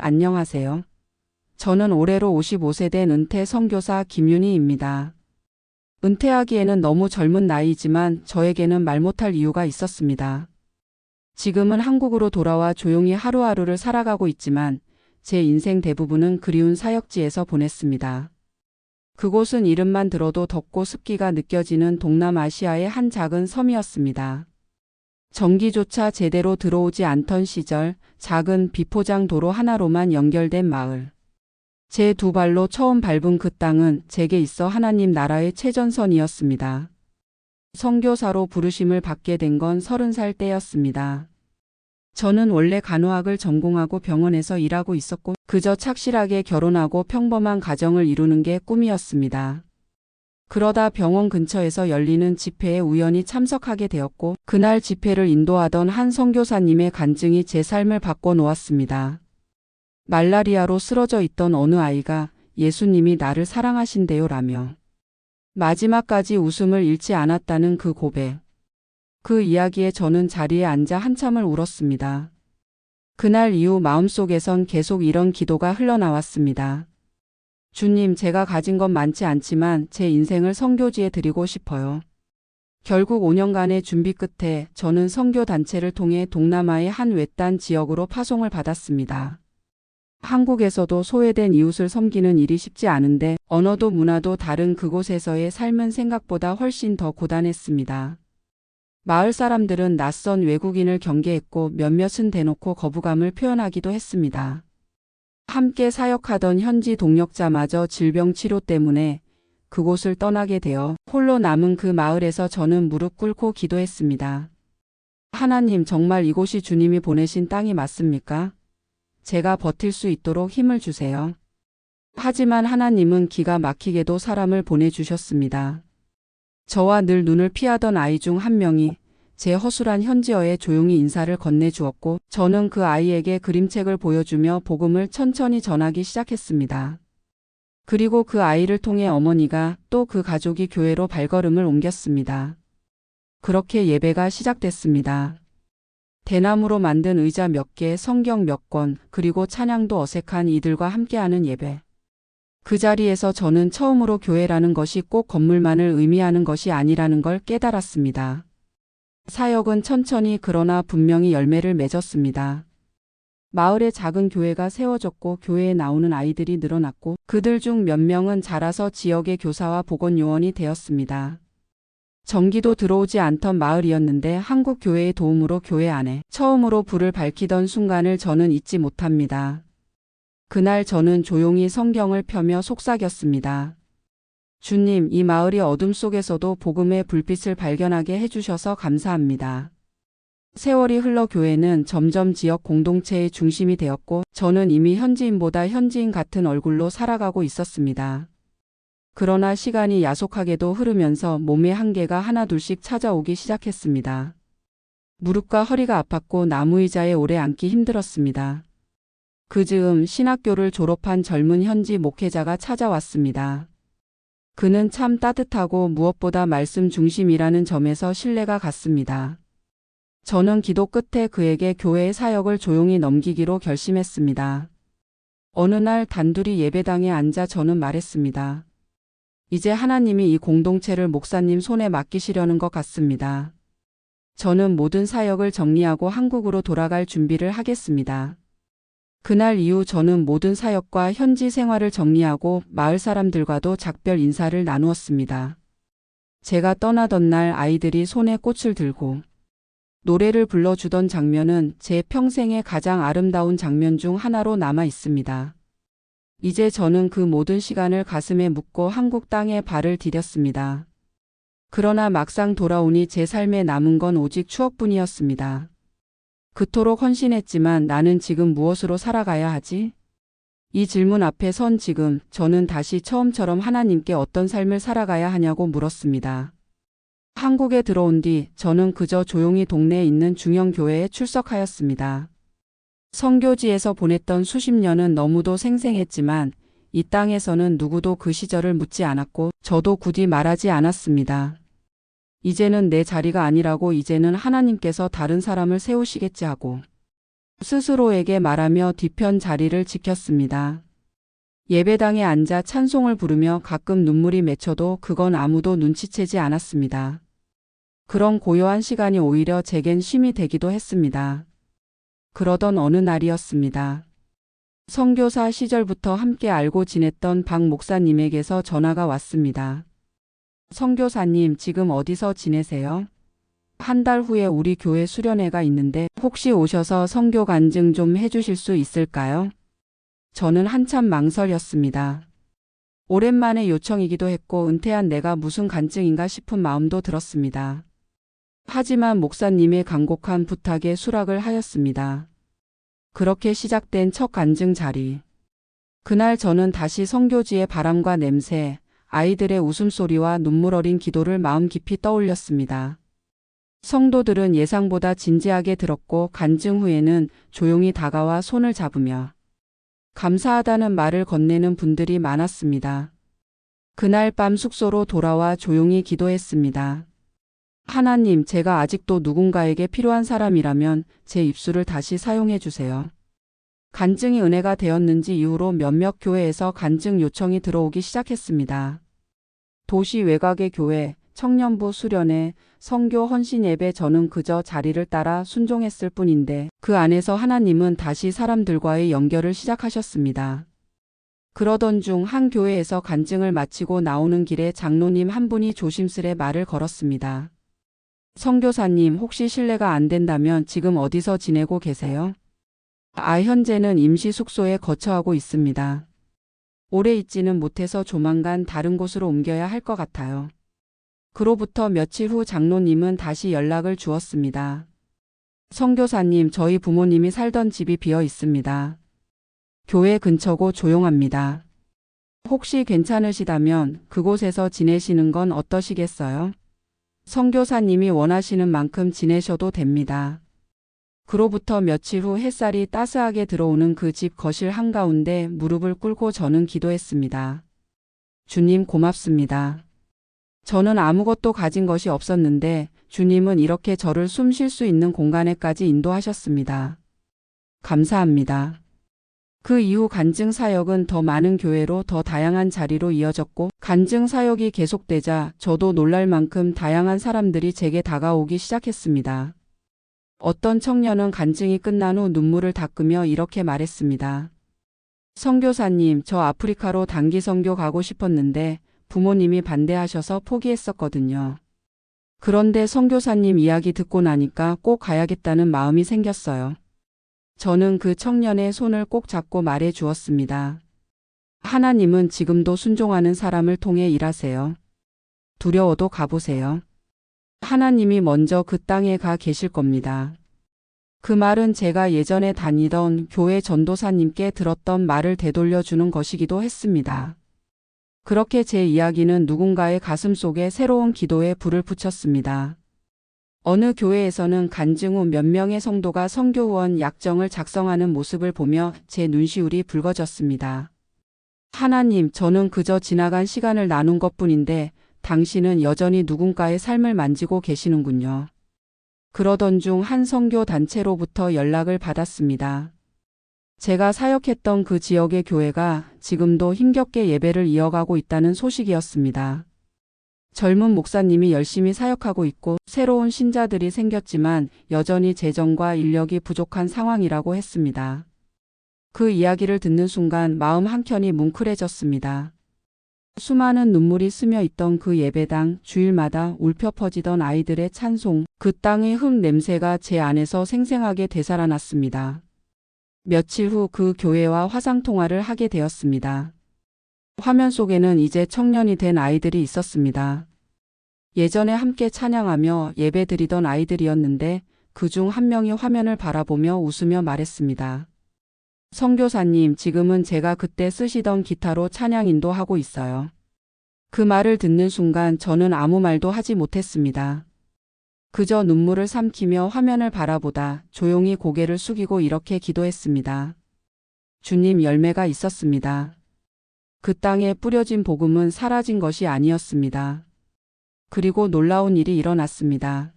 안녕하세요. 저는 올해로 55세 된 은퇴 선교사 김윤희입니다. 은퇴하기에는 너무 젊은 나이지만 저에게는 말 못할 이유가 있었습니다. 지금은 한국으로 돌아와 조용히 하루하루를 살아가고 있지만 제 인생 대부분은 그리운 사역지에서 보냈습니다. 그곳은 이름만 들어도 덥고 습기가 느껴지는 동남아시아의 한 작은 섬이었습니다. 전기조차 제대로 들어오지 않던 시절 작은 비포장 도로 하나로만 연결된 마을. 제 두 발로 처음 밟은 그 땅은 제게 있어 하나님 나라의 최전선이었습니다. 선교사로 부르심을 받게 된 건 30살 때였습니다. 저는 원래 간호학을 전공하고 병원에서 일하고 있었고 그저 착실하게 결혼하고 평범한 가정을 이루는 게 꿈이었습니다. 그러다 병원 근처에서 열리는 집회에 우연히 참석하게 되었고 그날 집회를 인도하던 한 선교사님의 간증이 제 삶을 바꿔 놓았습니다. 말라리아로 쓰러져 있던 어느 아이가 예수님이 나를 사랑하신대요 라며 마지막까지 웃음을 잃지 않았다는 그 고백. 그 이야기에 저는 자리에 앉아 한참을 울었습니다. 그날 이후 마음속에선 계속 이런 기도가 흘러나왔습니다. 주님, 제가 가진 건 많지 않지만 제 인생을 선교지에 드리고 싶어요. 결국 5년간의 준비 끝에 저는 선교단체를 통해 동남아의 한 외딴 지역으로 파송을 받았습니다. 한국에서도 소외된 이웃을 섬기는 일이 쉽지 않은데 언어도 문화도 다른 그곳에서의 삶은 생각보다 훨씬 더 고단했습니다. 마을 사람들은 낯선 외국인을 경계했고 몇몇은 대놓고 거부감을 표현하기도 했습니다. 함께 사역하던 현지 동력자마저 질병 치료 때문에 그곳을 떠나게 되어 홀로 남은 그 마을에서 저는 무릎 꿇고 기도했습니다. 하나님, 정말 이곳이 주님이 보내신 땅이 맞습니까? 제가 버틸 수 있도록 힘을 주세요. 하지만 하나님은 기가 막히게도 사람을 보내주셨습니다. 저와 늘 눈을 피하던 아이 중 한 명이 제 허술한 현지어에 조용히 인사를 건네주었고 저는 그 아이에게 그림책을 보여주며 복음을 천천히 전하기 시작했습니다. 그리고 그 아이를 통해 어머니가 또 그 가족이 교회로 발걸음을 옮겼습니다. 그렇게 예배가 시작됐습니다. 대나무로 만든 의자 몇 개, 성경 몇 권, 그리고 찬양도 어색한 이들과 함께하는 예배. 그 자리에서 저는 처음으로 교회라는 것이 꼭 건물만을 의미하는 것이 아니라는 걸 깨달았습니다. 사역은 천천히 그러나 분명히 열매를 맺었습니다. 마을에 작은 교회가 세워졌고 교회에 나오는 아이들이 늘어났고 그들 중 몇 명은 자라서 지역의 교사와 보건요원이 되었습니다. 전기도 들어오지 않던 마을이었는데 한국 교회의 도움으로 교회 안에 처음으로 불을 밝히던 순간을 저는 잊지 못합니다. 그날 저는 조용히 성경을 펴며 속삭였습니다. 주님, 이 마을이 어둠 속에서도 복음의 불빛을 발견하게 해주셔서 감사합니다. 세월이 흘러 교회는 점점 지역 공동체의 중심이 되었고 저는 이미 현지인보다 현지인 같은 얼굴로 살아가고 있었습니다. 그러나 시간이 야속하게도 흐르면서 몸의 한계가 하나둘씩 찾아오기 시작했습니다. 무릎과 허리가 아팠고 나무의자에 오래 앉기 힘들었습니다. 그 즈음 신학교를 졸업한 젊은 현지 목회자가 찾아왔습니다. 그는 참 따뜻하고 무엇보다 말씀 중심이라는 점에서 신뢰가 갔습니다. 저는 기도 끝에 그에게 교회의 사역을 조용히 넘기기로 결심했습니다. 어느 날 단둘이 예배당에 앉아 저는 말했습니다. 이제 하나님이 이 공동체를 목사님 손에 맡기시려는 것 같습니다. 저는 모든 사역을 정리하고 한국으로 돌아갈 준비를 하겠습니다. 그날 이후 저는 모든 사역과 현지 생활을 정리하고 마을 사람들과도 작별 인사를 나누었습니다. 제가 떠나던 날 아이들이 손에 꽃을 들고 노래를 불러주던 장면은 제 평생의 가장 아름다운 장면 중 하나로 남아 있습니다. 이제 저는 그 모든 시간을 가슴에 묻고 한국 땅에 발을 디뎠습니다. 그러나 막상 돌아오니 제 삶에 남은 건 오직 추억뿐이었습니다. 그토록 헌신했지만 나는 지금 무엇으로 살아가야 하지? 이 질문 앞에 선 지금 저는 다시 처음처럼 하나님께 어떤 삶을 살아가야 하냐고 물었습니다. 한국에 들어온 뒤 저는 그저 조용히 동네에 있는 중형교회에 출석하였습니다. 선교지에서 보냈던 수십 년은 너무도 생생했지만 이 땅에서는 누구도 그 시절을 묻지 않았고 저도 굳이 말하지 않았습니다. 이제는 내 자리가 아니라고, 이제는 하나님께서 다른 사람을 세우시겠지 하고. 스스로에게 말하며 뒤편 자리를 지켰습니다. 예배당에 앉아 찬송을 부르며 가끔 눈물이 맺혀도 그건 아무도 눈치채지 않았습니다. 그런 고요한 시간이 오히려 제겐 쉼이 되기도 했습니다. 그러던 어느 날이었습니다. 선교사 시절부터 함께 알고 지냈던 박 목사님에게서 전화가 왔습니다. 선교사님, 지금 어디서 지내세요? 한 달 후에 우리 교회 수련회가 있는데 혹시 오셔서 선교 간증 좀 해주실 수 있을까요? 저는 한참 망설였습니다. 오랜만에 요청이기도 했고 은퇴한 내가 무슨 간증인가 싶은 마음도 들었습니다. 하지만 목사님의 간곡한 부탁에 수락을 하였습니다. 그렇게 시작된 첫 간증 자리. 그날 저는 다시 선교지의 바람과 냄새, 아이들의 웃음소리와 눈물 어린 기도를 마음 깊이 떠올렸습니다. 성도들은 예상보다 진지하게 들었고 간증 후에는 조용히 다가와 손을 잡으며 감사하다는 말을 건네는 분들이 많았습니다. 그날 밤 숙소로 돌아와 조용히 기도했습니다. 하나님, 제가 아직도 누군가에게 필요한 사람이라면 제 입술을 다시 사용해 주세요. 간증이 은혜가 되었는지 이후로 몇몇 교회에서 간증 요청이 들어오기 시작했습니다. 도시 외곽의 교회, 청년부 수련회, 선교 헌신 예배, 저는 그저 자리를 따라 순종했을 뿐인데 그 안에서 하나님은 다시 사람들과의 연결을 시작하셨습니다. 그러던 중 한 교회에서 간증을 마치고 나오는 길에 장로님 한 분이 조심스레 말을 걸었습니다. 선교사님, 혹시 실례가 안 된다면 지금 어디서 지내고 계세요? 현재는 임시 숙소에 거처하고 있습니다. 오래 있지는 못해서 조만간 다른 곳으로 옮겨야 할 것 같아요. 그로부터 며칠 후 장로님은 다시 연락을 주었습니다. 선교사님, 저희 부모님이 살던 집이 비어 있습니다. 교회 근처고 조용합니다. 혹시 괜찮으시다면 그곳에서 지내시는 건 어떠시겠어요? 선교사님이 원하시는 만큼 지내셔도 됩니다. 그로부터 며칠 후 햇살이 따스하게 들어오는 그 집 거실 한가운데 무릎을 꿇고 저는 기도했습니다. 주님, 고맙습니다. 저는 아무것도 가진 것이 없었는데 주님은 이렇게 저를 숨 쉴 수 있는 공간에까지 인도하셨습니다. 감사합니다. 그 이후 간증 사역은 더 많은 교회로 더 다양한 자리로 이어졌고 간증 사역이 계속되자 저도 놀랄 만큼 다양한 사람들이 제게 다가오기 시작했습니다. 어떤 청년은 간증이 끝난 후 눈물을 닦으며 이렇게 말했습니다. 선교사님, 저 아프리카로 단기 선교 가고 싶었는데 부모님이 반대하셔서 포기했었거든요. 그런데 선교사님 이야기 듣고 나니까 꼭 가야겠다는 마음이 생겼어요. 저는 그 청년의 손을 꼭 잡고 말해 주었습니다. 하나님은 지금도 순종하는 사람을 통해 일하세요. 두려워도 가보세요. 하나님이 먼저 그 땅에 가 계실 겁니다. 그 말은 제가 예전에 다니던 교회 전도사님께 들었던 말을 되돌려주는 것이기도 했습니다. 그렇게 제 이야기는 누군가의 가슴 속에 새로운 기도에 불을 붙였습니다. 어느 교회에서는 간증 후 몇 명의 성도가 선교 후원 약정을 작성하는 모습을 보며 제 눈시울이 붉어졌습니다. 하나님, 저는 그저 지나간 시간을 나눈 것뿐인데 당신은 여전히 누군가의 삶을 만지고 계시는군요. 그러던 중 한 선교 단체로부터 연락을 받았습니다. 제가 사역했던 그 지역의 교회가 지금도 힘겹게 예배를 이어가고 있다는 소식이었습니다. 젊은 목사님이 열심히 사역하고 있고 새로운 신자들이 생겼지만 여전히 재정과 인력이 부족한 상황이라고 했습니다. 그 이야기를 듣는 순간 마음 한켠이 뭉클해졌습니다. 수많은 눈물이 스며 있던 그 예배당, 주일마다 울펴 퍼지던 아이들의 찬송, 그 땅의 흙 냄새가 제 안에서 생생하게 되살아났습니다. 며칠 후 그 교회와 화상통화를 하게 되었습니다. 화면 속에는 이제 청년이 된 아이들이 있었습니다. 예전에 함께 찬양하며 예배드리던 아이들이었는데 그중 한 명이 화면을 바라보며 웃으며 말했습니다. 선교사님, 지금은 제가 그때 쓰시던 기타로 찬양 인도하고 있어요. 그 말을 듣는 순간 저는 아무 말도 하지 못했습니다. 그저 눈물을 삼키며 화면을 바라보다 조용히 고개를 숙이고 이렇게 기도했습니다. 주님, 열매가 있었습니다. 그 땅에 뿌려진 복음은 사라진 것이 아니었습니다. 그리고 놀라운 일이 일어났습니다.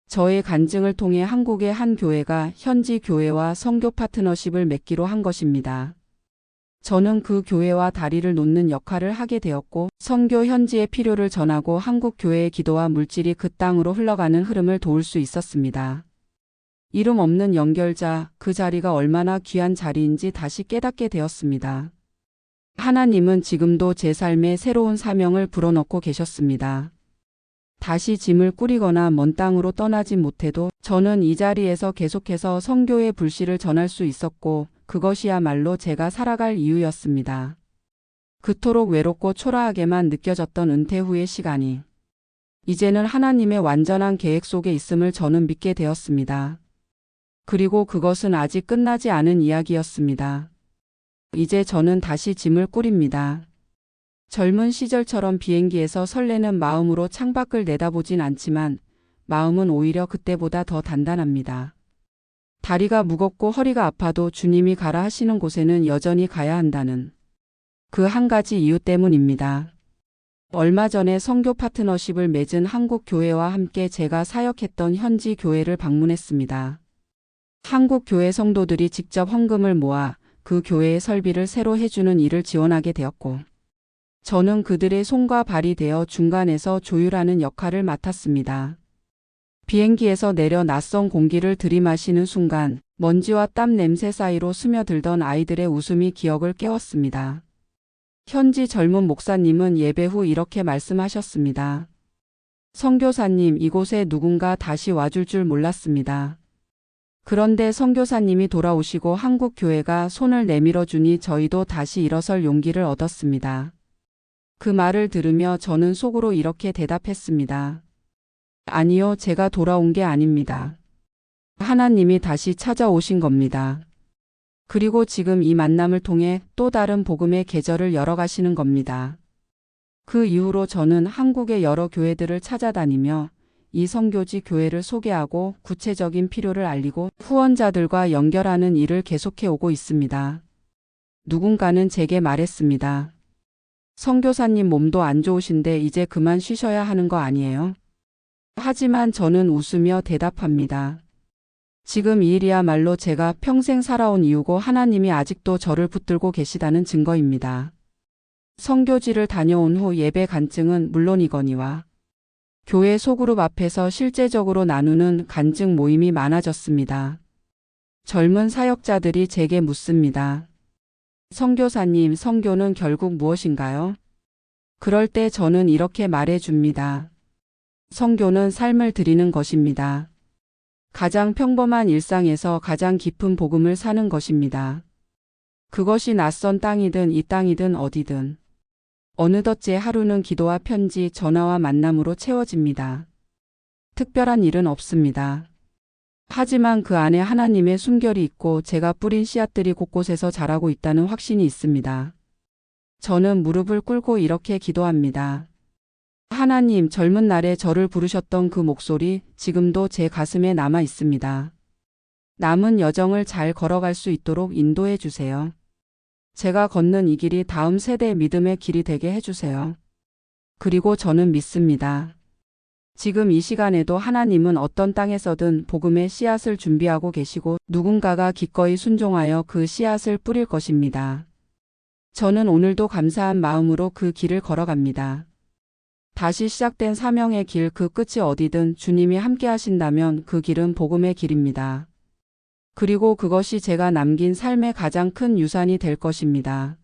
저의 간증을 통해 한국의 한 교회가 현지 교회와 선교 파트너십을 맺기로 한 것입니다. 저는 그 교회와 다리를 놓는 역할을 하게 되었고, 선교 현지의 필요를 전하고 한국 교회의 기도와 물질이 그 땅으로 흘러가는 흐름을 도울 수 있었습니다. 이름 없는 연결자, 그 자리가 얼마나 귀한 자리인지 다시 깨닫게 되었습니다. 하나님은 지금도 제 삶에 새로운 사명을 불어넣고 계셨습니다. 다시 짐을 꾸리거나 먼 땅으로 떠나진 못해도 저는 이 자리에서 계속해서 선교의 불씨를 전할 수 있었고, 그것이야말로 제가 살아갈 이유였습니다. 그토록 외롭고 초라하게만 느껴졌던 은퇴 후의 시간이 이제는 하나님의 완전한 계획 속에 있음을 저는 믿게 되었습니다. 그리고 그것은 아직 끝나지 않은 이야기였습니다. 이제 저는 다시 짐을 꾸립니다. 젊은 시절처럼 비행기에서 설레는 마음으로 창밖을 내다보진 않지만 마음은 오히려 그때보다 더 단단합니다. 다리가 무겁고 허리가 아파도 주님이 가라 하시는 곳에는 여전히 가야 한다는 그 한 가지 이유 때문입니다. 얼마 전에 선교 파트너십을 맺은 한국 교회와 함께 제가 사역했던 현지 교회를 방문했습니다. 한국 교회 성도들이 직접 헌금을 모아 그 교회의 설비를 새로 해주는 일을 지원하게 되었고, 저는 그들의 손과 발이 되어 중간에서 조율하는 역할을 맡았습니다. 비행기에서 내려 낯선 공기를 들이마시는 순간 먼지와 땀 냄새 사이로 스며들던 아이들의 웃음이 기억을 깨웠습니다. 현지 젊은 목사님은 예배 후 이렇게 말씀하셨습니다. 선교사님, 이곳에 누군가 다시 와줄 줄 몰랐습니다. 그런데 선교사님이 돌아오시고 한국 교회가 손을 내밀어 주니 저희도 다시 일어설 용기를 얻었습니다. 그 말을 들으며 저는 속으로 이렇게 대답했습니다. 아니요, 제가 돌아온 게 아닙니다. 하나님이 다시 찾아오신 겁니다. 그리고 지금 이 만남을 통해 또 다른 복음의 계절을 열어가시는 겁니다. 그 이후로 저는 한국의 여러 교회들을 찾아다니며 이 선교지 교회를 소개하고 구체적인 필요를 알리고 후원자들과 연결하는 일을 계속해 오고 있습니다. 누군가는 제게 말했습니다. 선교사님 몸도 안 좋으신데 이제 그만 쉬셔야 하는 거 아니에요? 하지만 저는 웃으며 대답합니다. 지금 이 일이야말로 제가 평생 살아온 이유고 하나님이 아직도 저를 붙들고 계시다는 증거입니다. 선교지를 다녀온 후 예배 간증은 물론이거니와 교회 소그룹 앞에서 실제적으로 나누는 간증 모임이 많아졌습니다. 젊은 사역자들이 제게 묻습니다. 선교사님, 선교는 결국 무엇인가요? 그럴 때 저는 이렇게 말해줍니다. 선교는 삶을 드리는 것입니다. 가장 평범한 일상에서 가장 깊은 복음을 사는 것입니다. 그것이 낯선 땅이든 이 땅이든 어디든. 어느덧 제 하루는 기도와 편지, 전화와 만남으로 채워집니다. 특별한 일은 없습니다. 하지만 그 안에 하나님의 숨결이 있고 제가 뿌린 씨앗들이 곳곳에서 자라고 있다는 확신이 있습니다. 저는 무릎을 꿇고 이렇게 기도합니다. 하나님, 젊은 날에 저를 부르셨던 그 목소리 지금도 제 가슴에 남아 있습니다. 남은 여정을 잘 걸어갈 수 있도록 인도해 주세요. 제가 걷는 이 길이 다음 세대의 믿음의 길이 되게 해주세요. 그리고 저는 믿습니다. 지금 이 시간에도 하나님은 어떤 땅에서든 복음의 씨앗을 준비하고 계시고 누군가가 기꺼이 순종하여 그 씨앗을 뿌릴 것입니다. 저는 오늘도 감사한 마음으로 그 길을 걸어갑니다. 다시 시작된 사명의 길, 그 끝이 어디든 주님이 함께 하신다면 그 길은 복음의 길입니다. 그리고 그것이 제가 남긴 삶의 가장 큰 유산이 될 것입니다.